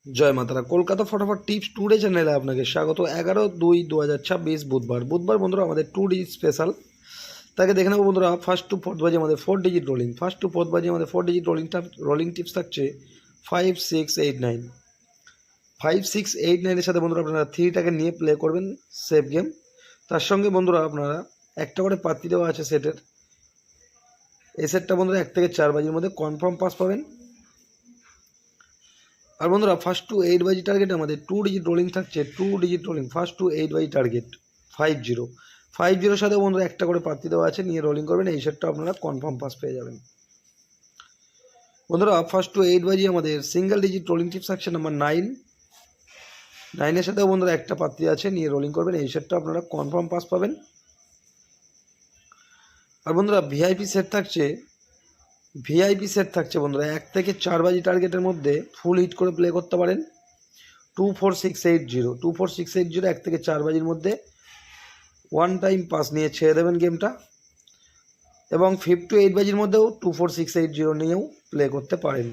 জয় মাতারা। কলকাতা ফটাফট tips today চ্যানেলে আপনাকে স্বাগত। 11/2/2026 বুধবার বন্ধুরা আমাদের 2D স্পেশাল। তাকে দেখে নেবো বন্ধুরা। ফার্স্ট টু ফোর্থ বাজে আমাদের 4 digit rolling. First to fourth বাজে আমাদের 4 ডিজিট রোলিং টিপস থাকছে 5689। 5689 সাথে বন্ধুরা আপনারা 3টাকে নিয়ে প্লে করবেন সেফ গেম। তার সঙ্গে বন্ধুরা আপনারা একটা করে পাত্তি দেওয়া আছে সেটের। এই সেটটা বন্ধুরা 1 থেকে 4 বাজির মধ্যে কনফার্ম পাস পাবেন। আর বন্ধুরা ফার্স্ট টু 8 বাজি টার্গেট আমাদের 2 ডিজিট রোলিং থাকছে। 2 ডিজিট রোলিং ফার্স্ট টু 8 বাজি টার্গেট 50 সাথে বন্ধুরা একটা করে পাত্তি দেওয়া আছে, নিয়ে রোলিং করবেন। এই সেটটা আপনারা কনফার্ম পাস পেয়ে যাবেন বন্ধুরা। ফার্স্ট টু 8 বাজি আমাদের সিঙ্গেল ডিজিট রোলিং টিপস থাকছে নাম্বার 9 সাথেও বন্ধুরা একটা পাত্তি আছে, নিয়ে রোলিং করবেন। এই সেটটা আপনারা কনফার্ম পাস পাবেন। আর বন্ধুরা ভিআইপি সেট থাকছে বন্ধুরা 1 থেকে 4 বাজি টার্গেটের মধ্যে ফুল হিট করে প্লে করতে পারেন। 24680 1 থেকে 4 বাজির মধ্যে ওয়ান টাইম পাস নিয়ে ছেড়ে দেবেন গেমটা। এবং 5 টু 8 বাজির মধ্যেও 24680 নিয়েও প্লে করতে পারেন।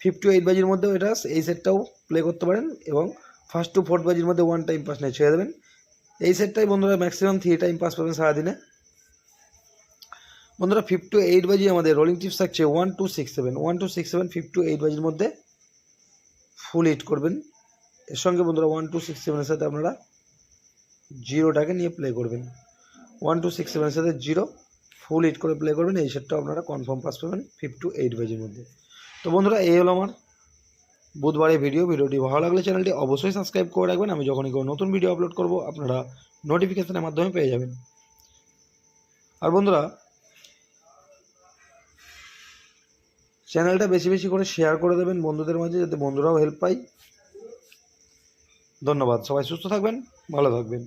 5 টু 8 বাজির মধ্যেও এই সেটটাও প্লে করতে পারেন। এবং ফার্স্ট টু 4 বাজির মধ্যে ওয়ান টাইম পাস নিয়ে ছেড়ে দেবেন। এই সেটটাই বন্ধুরা ম্যাক্সিমাম 3 টাইম পাস পাবেন সারাদিনে বন্ধুরা। 5 টু 8 বাজি আমাদের রোলিং টিপস থাকছে 1267 5 টু 8 বাজির মধ্যে ফুল হিট করবেন। এর সঙ্গে বন্ধুরা 1267 সাথে আপনারা জিরোটাকে নিয়ে প্লে করবেন। 1267 সাথে জিরো ফুল হিট করে প্লে করবেন। এই সেটটাও আপনারা কনফার্ম পাস পাবেন 5 টু 8 বাজির মধ্যে। তো বন্ধুরা এই হলো আমার বুধবারের ভিডিওটি ভালো লাগলে চ্যানেলটি অবশ্যই সাবস্ক্রাইব করে রাখবেন। আমি যখনই কোনো নতুন ভিডিও আপলোড করব আপনারা নোটিফিকেশনের মাধ্যমে পেয়ে যাবেন। আর বন্ধুরা চ্যানেলটা বেশি করে শেয়ার করে দেবেন বন্ধুদের মাঝে, যাতে বন্ধুরাও হেল্প পায়। ধন্যবাদ। সবাই সুস্থ থাকবেন, ভালো থাকবেন।